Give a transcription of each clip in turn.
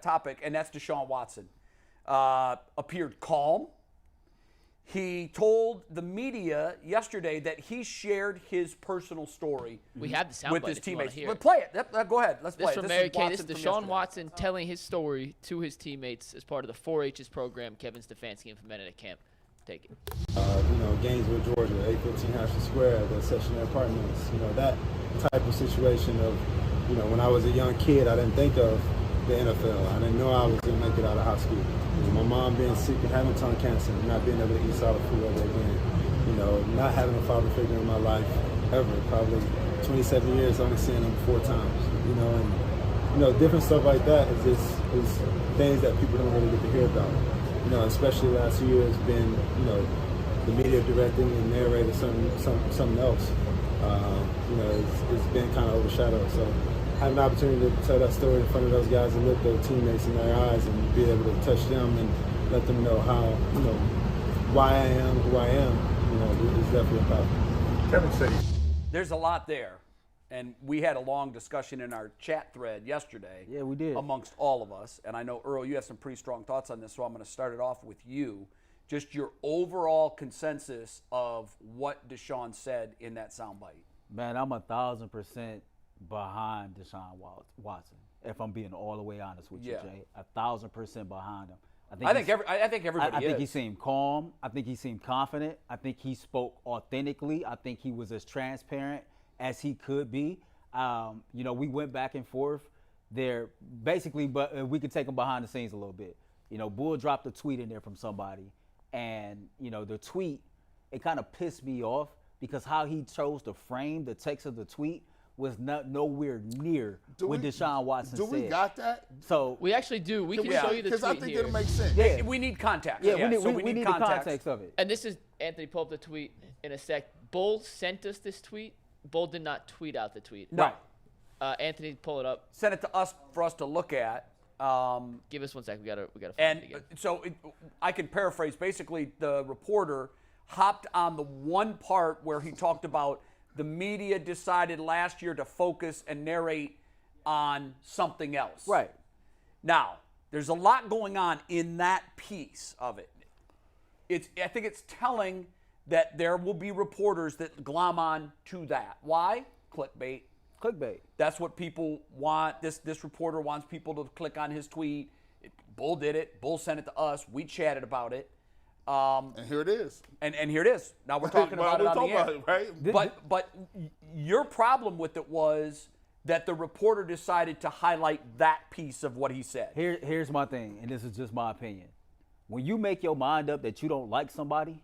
topic, and that's Deshaun Watson. Appeared calm. He told the media yesterday that he shared his personal story we have the sound with bite his if you wanna teammates. hear But it. play it. Go ahead. Let's play This it. from This Mary is Kay. This is Watson from Deshaun yesterday. Watson telling his story to his teammates as part of the 4-H's program Kevin Stefanski implemented at camp. Take it. Gainesville, Georgia, 815 Hampton Square, the Session Apartments. That type of situation of, when I was a young kid, I didn't think of the NFL. I didn't know I was going to make it out of high school. My mom being sick and having tongue cancer and not being able to eat solid food ever again. Not having a father figure in my life ever. Probably 27 years, only seeing him 4 times. Different stuff like that is things that people don't really get to hear about. Especially last year has been, the media directing and narrating something else. It's been kind of overshadowed. So having an opportunity to tell that story in front of those guys and look their teammates in their eyes and be able to touch them and let them know how, why I am who I am, is definitely powerful. Kevin said There's a lot there. And we had a long discussion in our chat thread yesterday. Yeah, we did. Amongst all of us. And I know, Earl, you have some pretty strong thoughts on this, so I'm going to start it off with you. Just your overall consensus of what Deshaun said in that soundbite. Man, I'm 1,000% behind Deshaun Watson, if I'm being all the way honest with you, Jay. 1,000% behind him. I think everybody I think he seemed calm. I think he seemed confident. I think he spoke authentically. I think he was as transparent as he could be. We went back and forth there basically, but we could take him behind the scenes a little bit. Bull dropped a tweet in there from somebody, and, the tweet, it kind of pissed me off because how he chose to frame the text of the tweet was nowhere near what Deshaun Watson said. Do we got that? So We actually do. We can show you the tweet because I think here. it'll make sense. Yeah. We need context. we need the context. context of it. And this is Anthony. Pull up the tweet in a sec. Bull sent us this tweet. Bull did not tweet out the tweet. No. Anthony, pull it up. Send it to us for us to look at. Give us 1 second. We gotta find And it again. so I can paraphrase. Basically, the reporter hopped on the one part where he talked about the media decided last year to focus and narrate on something else. Right. Now, there's a lot going on in that piece of it. I think it's telling that there will be reporters that glom on to that. Why? Clickbait. Clickbait. That's what people want. This reporter wants people to click on his tweet. Bull did it. Bull sent it to us. We chatted about it. And here it is. And here it is. Now we're talking about it on the air. Right? But your problem with it was that the reporter decided to highlight that piece of what he said. Here's my thing, and this is just my opinion. When you make your mind up that you don't like somebody,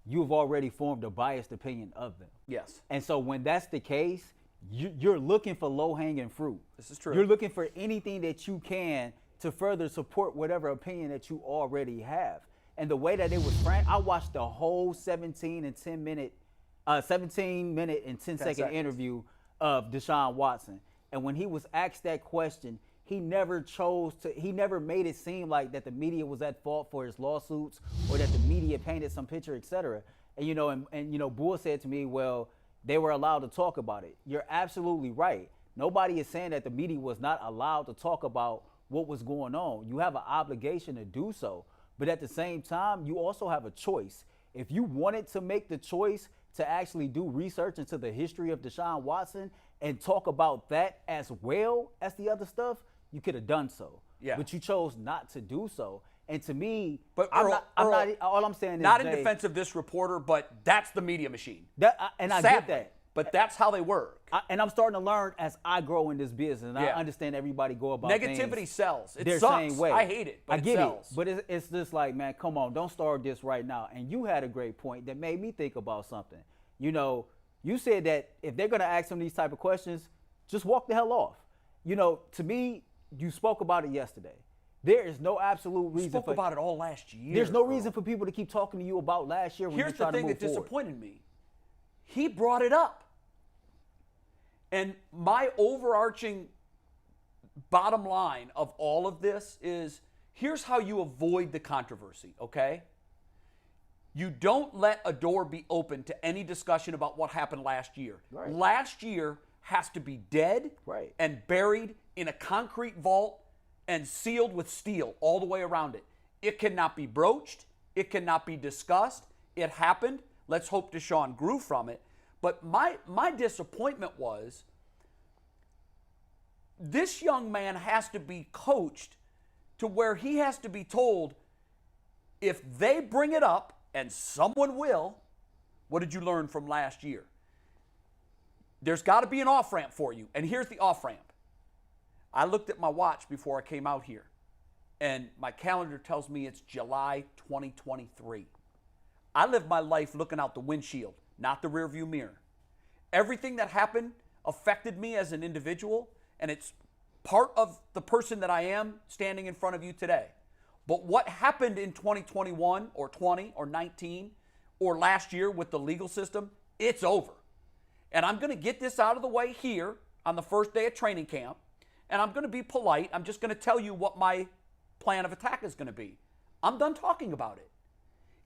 you've already formed a biased opinion of them. Yes. And so when that's the case, you're looking for low-hanging fruit. This is true. You're looking for anything that you can to further support whatever opinion that you already have. And the way that it was framed, I watched the whole 17 minute and 10 second interview of Deshaun Watson. And when he was asked that question, he never made it seem like that the media was at fault for his lawsuits or that the media painted some picture, et cetera. And Bull said to me, well, they were allowed to talk about it. You're absolutely right. Nobody is saying that the media was not allowed to talk about what was going on. You have an obligation to do so. But at the same time, you also have a choice. If you wanted to make the choice to actually do research into the history of Deshaun Watson and talk about that as well as the other stuff, you could have done so. Yeah. But you chose not to do so. And to me, But all I'm saying is not in Jay, defense of this reporter, but that's the media machine. I Sadly, get that. But that's how they work. And I'm starting to learn as I grow in this business. And I Yeah. understand everybody go about Negativity things sells. It their sucks. same way. I hate it, but I it get sells. it. But it's just like, man, come on, don't start this right now. And you had a great point that made me think about something. You said that if they're going to ask them these type of questions, just walk the hell off. To me, you spoke about it yesterday. There is no absolute reason. Spoke about it all last year. There's no reason for people to keep talking to you about last year when Here's you're trying the thing to move that forward. disappointed me. He brought it up. And my overarching bottom line of all of this is here's how you avoid the controversy, okay? You don't let a door be open to any discussion about what happened last year. Right. Last year has to be dead Right. and buried in a concrete vault and sealed with steel all the way around it. It cannot be broached. It cannot be discussed. It happened. Let's hope Deshaun grew from it. But my disappointment was this young man has to be coached to where he has to be told, if they bring it up, and someone will, what did you learn from last year? There's got to be an off-ramp for you. And here's the off-ramp. I looked at my watch before I came out here, and my calendar tells me it's July 2023. I live my life looking out the windshield, not the rearview mirror. Everything that happened affected me as an individual, and it's part of the person that I am standing in front of you today. But what happened in 2021 or 20 or 19 or last year with the legal system, it's over. And I'm going to get this out of the way here on the first day of training camp, and I'm going to be polite. I'm just going to tell you what my plan of attack is going to be. I'm done talking about it.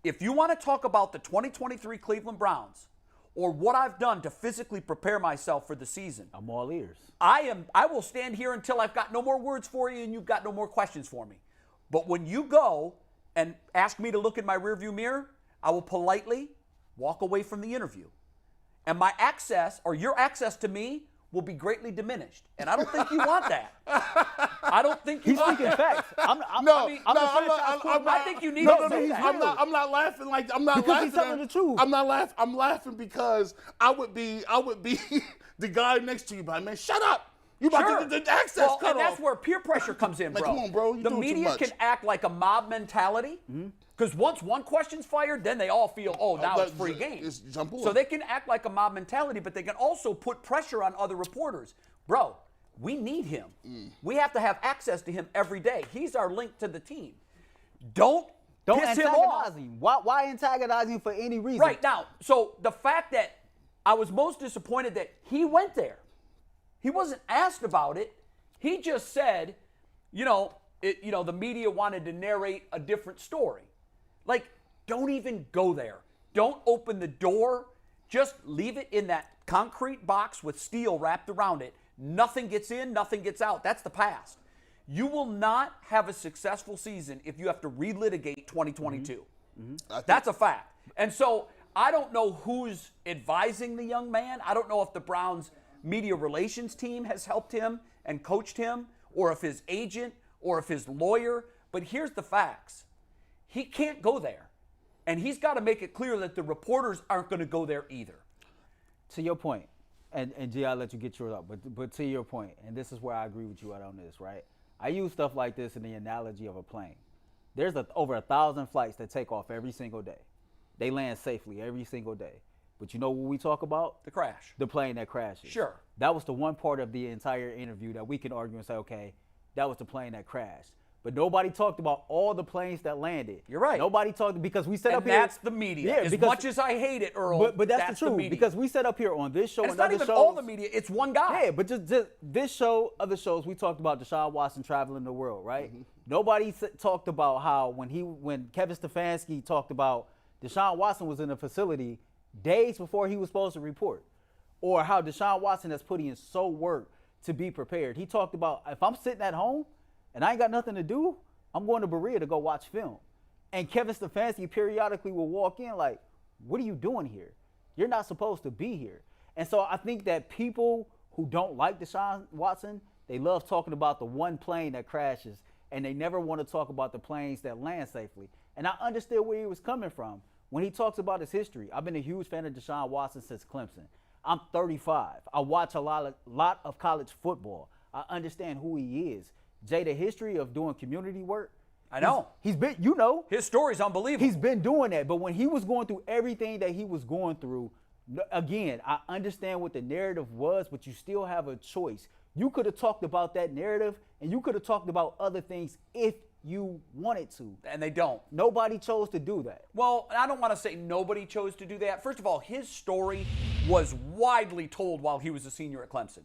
If you want to talk about the 2023 Cleveland Browns or what I've done to physically prepare myself for the season, I'm all ears. I will stand here until I've got no more words for you and you've got no more questions for me. But when you go and ask me to look in my rearview mirror, I will politely walk away from the interview. And my access, or your access to me, will be greatly diminished. And I don't think you want that. I don't think you want that. Facts. I think you need to say that. I'm not laughing like I'm not because laughing. he's telling the truth. I'm not laughing. I'm laughing because I would be the guy next to you, but man, shut up. You about to the access well, cut and off. that's where peer pressure comes in, bro. Like, come on, bro. The media can act like a mob mentality because once one question's fired, then they all feel, oh, now it's free game. So they can act like a mob mentality, but they can also put pressure on other reporters. Bro, we need him. We have to have access to him every day. He's our link to the team. Don't piss him off. Him. Why antagonize him for any reason? Right now, so the fact that I was most disappointed that he went there. He wasn't asked about it. He just said, the media wanted to narrate a different story. Like, don't even go there. Don't open the door. Just leave it in that concrete box with steel wrapped around it. Nothing gets in, nothing gets out. That's the past. You will not have a successful season if you have to relitigate 2022. That's a fact. And so I don't know who's advising the young man. I don't know if the Browns media relations team has helped him and coached him, or if his agent, or if his lawyer. But here's the facts. He can't go there. And he's got to make it clear that the reporters aren't going to go there either. To your point, and G, I'll let you get yours up, but to your point, and this is where I agree with you on this, right? I use stuff like this in the analogy of a plane. There's over 1,000 flights that take off every single day. They land safely every single day. But you know what we talk about? The crash. The plane that crashes. Sure. That was the one part of the entire interview that we can argue and say, okay, that was the plane that crashed. But nobody talked about all the planes that landed. You're right. Nobody talked because we set and up here. That's the media. As much as I hate it, Earl, but that's the truth. the media. Because we set up here on this show and and it's other not even shows. all the media. It's one guy. Yeah, but just this show, other shows, we talked about Deshaun Watson traveling the world, right? Nobody talked about how when Kevin Stefanski talked about Deshaun Watson was in a facility days before he was supposed to report, or how Deshaun Watson has put in so work to be prepared. He talked about, if I'm sitting at home and I ain't got nothing to do, I'm going to Berea to go watch film. And Kevin Stefanski periodically will walk in like, what are you doing here? You're not supposed to be here. And so I think that people who don't like Deshaun Watson, they love talking about the one plane that crashes, and they never want to talk about the planes that land safely. And I understood where he was coming from. When he talks about his history, I've been a huge fan of Deshaun Watson since Clemson. I'm 35. I watch a lot of college football. I understand who he is. Jay, the history of doing community work. I know. He's been, his story's unbelievable. He's been doing that. But when he was going through everything that he was going through, again, I understand what the narrative was, but you still have a choice. You could have talked about that narrative, and you could have talked about other things if you wanted to. And they don't. Nobody chose to do that. Well, I don't want to say nobody chose to do that. First of all, his story was widely told while he was a senior at Clemson.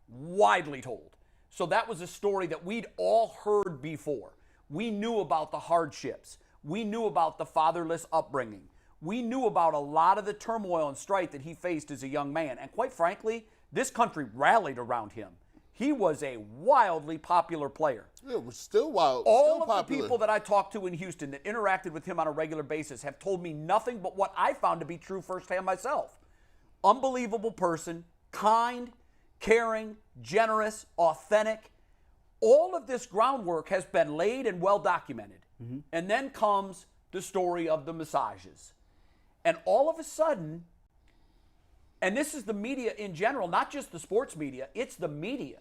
Widely told. So that was a story that we'd all heard before. We knew about the hardships. We knew about the fatherless upbringing. We knew about a lot of the turmoil and strife that he faced as a young man. And quite frankly, this country rallied around him. he was a wildly popular player. Yeah, it was still wild. All still of popular. the people that I talked to in Houston that interacted with him on a regular basis have told me nothing but what I found to be true firsthand myself. Unbelievable person, kind, caring, generous, authentic. All of this groundwork has been laid and well documented. And then comes the story of the massages. And all of a sudden, and this is the media in general, not just the sports media, it's the media.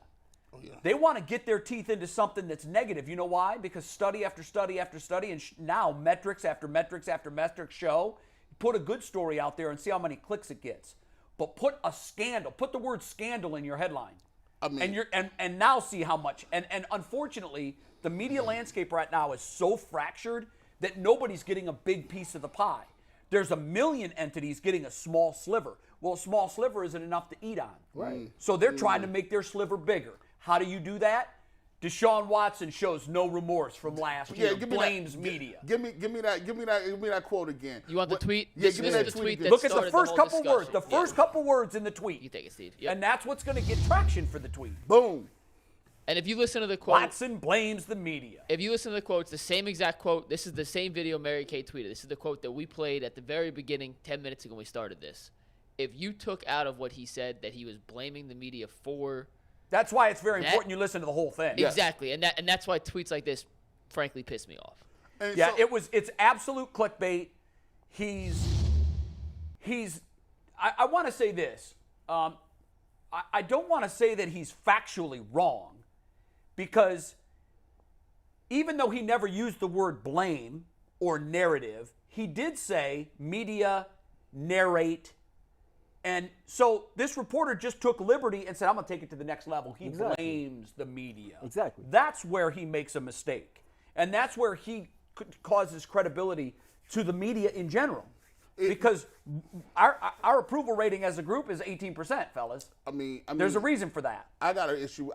Oh, yeah. They want to get their teeth into something that's negative. You know why? Because study after study after study, and now metrics after metrics after metrics show, put a good story out there and see how many clicks it gets. But put a scandal, put the word scandal in your headline. I mean, And you're and now see how much. And unfortunately, the media landscape right now is so fractured that nobody's getting a big piece of the pie. There's a million entities getting a small sliver. Well, a small sliver isn't enough to eat on. Right. So they're trying to make their sliver bigger. How do you do that? Deshaun Watson shows no remorse from last year. Blames media. Give me that quote again. You want the tweet? Yeah, This give me is that the tweet tweet again. that Look at the started first whole couple words. discussion. The first couple words in the tweet. You take it, Steve. Yep. And that's what's going to get traction for the tweet. Boom. And if you listen to the quote, Watson blames the media. if you listen to the quote, it's the same exact quote. This is the same video Mary Kay tweeted. This is the quote that we played at the very beginning 10 minutes ago when we started this. If you took out of what he said that he was blaming the media for That's why it's very That- important you listen to the whole thing. exactly, and that's why tweets like this, frankly, piss me off. And Yeah, so- it's absolute clickbait. I want to say this. I don't want to say that he's factually wrong, because even though he never used the word blame or narrative, he did say media, narrate. And so this reporter just took liberty and said, I'm going to take it to the next level. He Exactly. blames the media. Exactly. That's where he makes a mistake. And that's where he causes credibility to the media in general. Because our approval rating as a group is 18%, fellas. I mean, There's a reason for that. I got an issue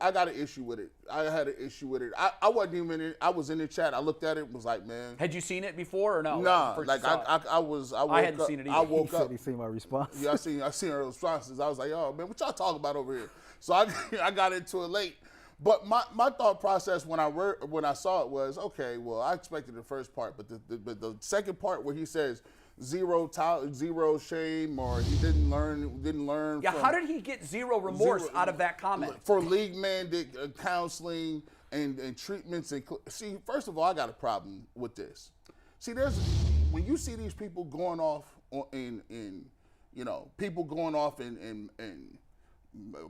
with it. I had an issue with it. I wasn't even in it. I was in the chat. I looked at it and was like, man. Had you seen it before or no? Nah, First like you saw it. I woke hadn't up, seen it either. I He woke said up. he seen my response. Yeah, I seen her responses. I was like, oh man, what y'all talking about over here? So I got into it late. But my thought process when I saw it was, okay, well, I expected the first part, but the second part where he says zero shame, or he didn't learn. Yeah, from how did he get zero remorse out of that comment? for league mandate counseling and treatments? And see, first of all, I got a problem with this. See, when you see these people going off in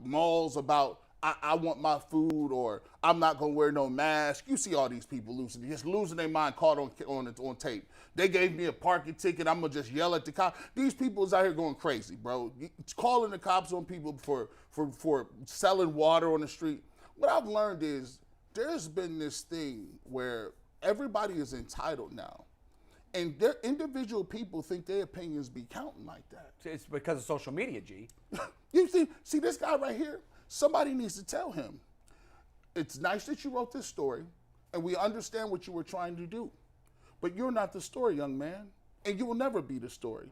malls about I want my food, or I'm not gonna wear no mask. You see all these people losing their mind, caught on tape. They gave me a parking ticket. I'm gonna just yell at the cop. These people is out here going crazy, bro. It's calling the cops on people for selling water on the street. What I've learned is there's been this thing where everybody is entitled now, and their individual people think their opinions be counting like that. It's because of social media, G. You see this guy right here? Somebody needs to tell him, it's nice that you wrote this story, and we understand what you were trying to do, but you're not the story, young man, and you will never be the story.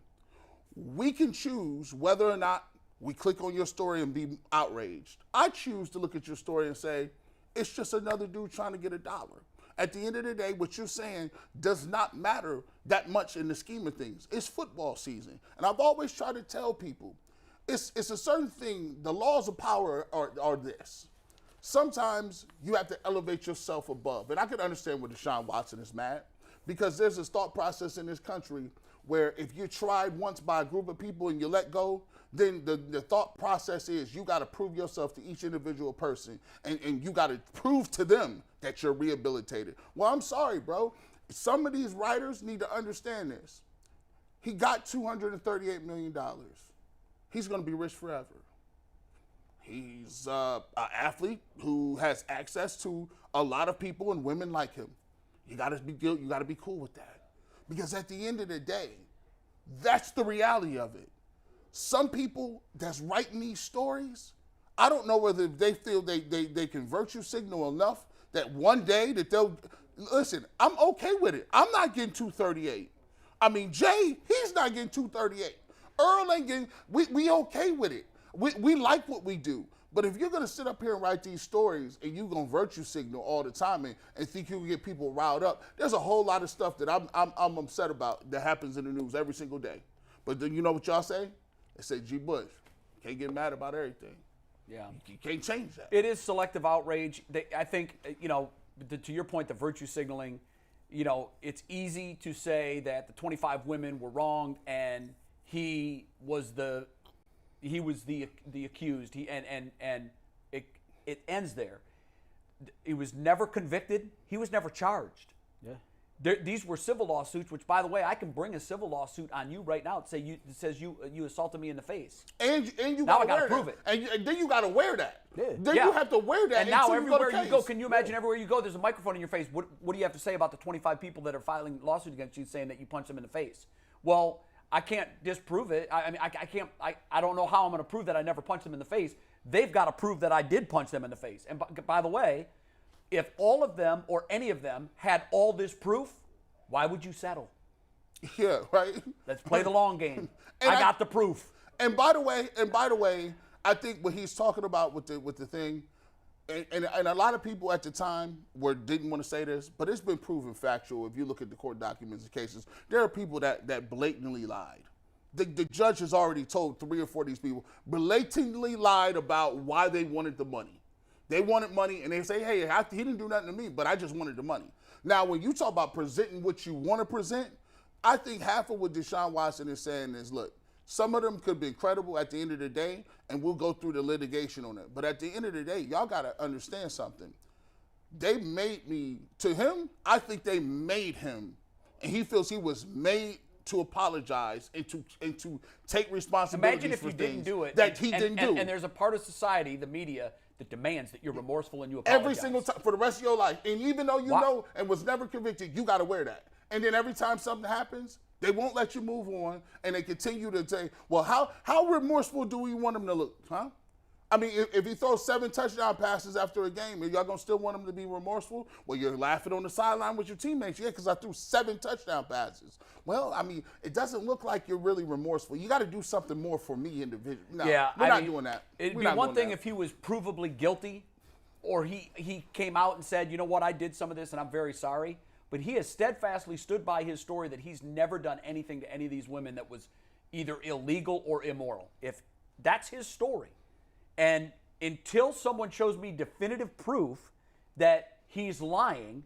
We can choose whether or not we click on your story and be outraged. I choose to look at your story and say, it's just another dude trying to get $1. At the end of the day, what you're saying does not matter that much in the scheme of things. It's football season, and I've always tried to tell people, it's a certain thing. The laws of power are this. Sometimes you have to elevate yourself above. And I can understand where Deshaun Watson is mad, because there's this thought process in this country where if you're tried once by a group of people and you let go, then the thought process is you got to prove yourself to each individual person, and you got to prove to them that you're rehabilitated. Well, I'm sorry, bro. Some of these writers need to understand this. He got $238 million. He's going to be rich forever. He's an athlete who has access to a lot of people and women like him. You got to be cool with that, because at the end of the day, that's the reality of it. Some people that's writing these stories, I don't know whether they feel they can virtue signal enough that one day that they'll listen. I'm okay with it. I'm not getting 238. I mean, Jay, he's not getting 238. Earl ain't getting, we okay with it. We like what we do. But if you're going to sit up here and write these stories and you're going to virtue signal all the time and think you can get people riled up, there's a whole lot of stuff that I'm upset about that happens in the news every single day. But then you know what y'all say? They say, G. Bush, can't get mad about everything. Yeah. You can't change that. It is selective outrage. I think, to your point, the virtue signaling, it's easy to say that the 25 women were wronged and he was the accused. And it ends there. He was never convicted. He was never charged. Yeah. These were civil lawsuits, which, by the way, I can bring a civil lawsuit on you right now. It says you assaulted me in the face. And you now I got to prove it. And then you got to wear that. Yeah. Then you have to wear that. And now everywhere you go, case. can you imagine everywhere you go, there's a microphone in your face. What do you have to say about the 25 people that are filing lawsuits against you saying that you punched them in the face? Well, I can't disprove it. I don't know how I'm going to prove that I never punched them in the face. They've got to prove that I did punch them in the face. And by the way, if all of them or any of them had all this proof, why would you settle? Yeah, right. Let's play the long game. I got the proof. And by the way, I think what he's talking about with the thing, and a lot of people at the time didn't want to say this, but it's been proven factual. If you look at the court documents and cases, there are people that blatantly lied. The judge has already told 3 or 4 of these people blatantly lied about why they wanted the money. They wanted money, and they say, hey, he didn't do nothing to me, but I just wanted the money. Now, when you talk about presenting what you want to present, I think half of what Deshaun Watson is saying is, look, some of them could be credible at the end of the day, and we'll go through the litigation on it. But at the end of the day, y'all got to understand something. They made me, to him, I think they made him, and he feels he was made to apologize and to take responsibility Imagine if for you things didn't do it. that he didn't do. And there's a part of society, the media, that demands that you're remorseful and you apologize. Every single time for the rest of your life. And even though you know and was never convicted, you got to wear that. And then every time something happens, they won't let you move on, and they continue to say, well, how remorseful do we want him to look, huh? I mean, if he throws 7 touchdown passes after a game, are y'all going to still want him to be remorseful? Well, you're laughing on the sideline with your teammates. Yeah, because I threw 7 touchdown passes. Well, I mean, it doesn't look like you're really remorseful. You got to do something more for me individually. No, we're not doing that. It'd be one thing if he was provably guilty or he came out and said, you know what, I did some of this and I'm very sorry. But he has steadfastly stood by his story that he's never done anything to any of these women that was either illegal or immoral. If that's his story. And until someone shows me definitive proof that he's lying,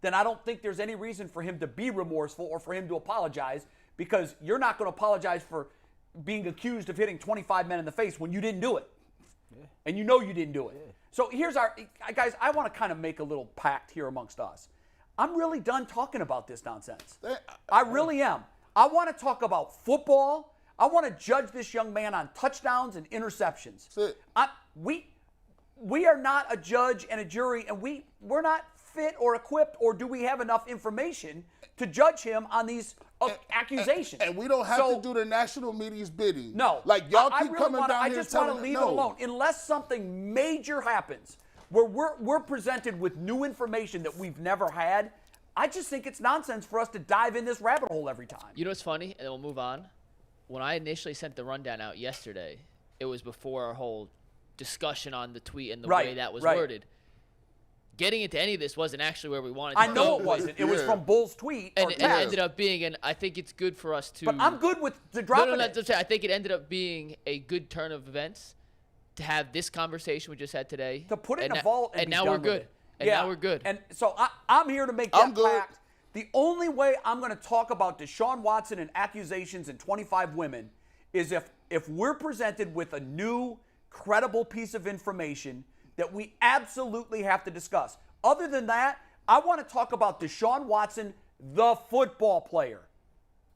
then I don't think there's any reason for him to be remorseful or for him to apologize, because you're not going to apologize for being accused of hitting 25 men in the face when you didn't do it. Yeah. And you know you didn't do it. Yeah. So here's guys, I want to kind of make a little pact here amongst us. I'm really done talking about this nonsense. I really am. I want to talk about football. I want to judge this young man on touchdowns and interceptions. We are not a judge and a jury, and we're not fit or equipped, or do we have enough information to judge him on these accusations? And we don't have to do the national media's bidding. No. Like, y'all keep really coming down I here just want to leave it alone. Unless something major happens where we're presented with new information that we've never had, I just think it's nonsense for us to dive in this rabbit hole every time. You know what's funny? And then we'll move on. When I initially sent the rundown out yesterday, it was before our whole discussion on the tweet and the way that was worded. Getting into any of this wasn't actually where we wanted to I know it wasn't. It was from Bull's tweet. And it ended up being, and I think it's good for us to... But I'm good with the dropping it. I think it ended up being a good turn of events to have this conversation we just had today. To put it in a vault and now we're good. And now we're good. And so I'm here to make that pact. The only way I'm going to talk about Deshaun Watson and accusations and 25 women is if we're presented with a new, credible piece of information that we absolutely have to discuss. Other than that, I want to talk about Deshaun Watson, the football player,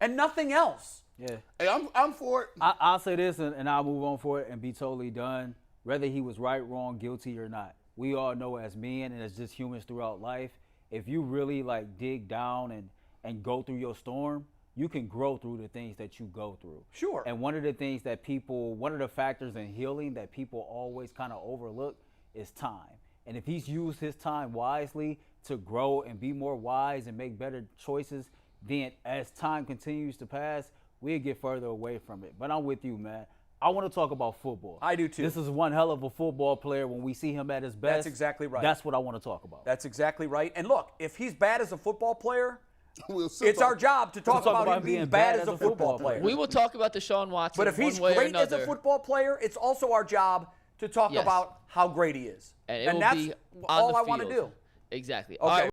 and nothing else. Yeah. Hey, I'm for it. I'll say this, and I'll move on for it and be totally done, whether he was right, wrong, guilty, or not. We all know as men and as just humans throughout life, if you really dig down and go through your storm, you can grow through the things that you go through. Sure. And one of the things that one of the factors in healing that people always kind of overlook is time. And if he's used his time wisely to grow and be more wise and make better choices, then as time continues to pass, we'll get further away from it. But I'm with you, man. I want to talk about football. I do too. This is one hell of a football player. When we see him at his best, That's exactly right. That's what I want to talk about. That's exactly right. And look, if he's bad as a football player, It's it's our job to talk about him being bad as a football player. We will talk about Deshaun Watson. But if he's great as a football player, it's also our job to talk about how great he is. And that's be all on the I want to field. do. Exactly. Okay. All right,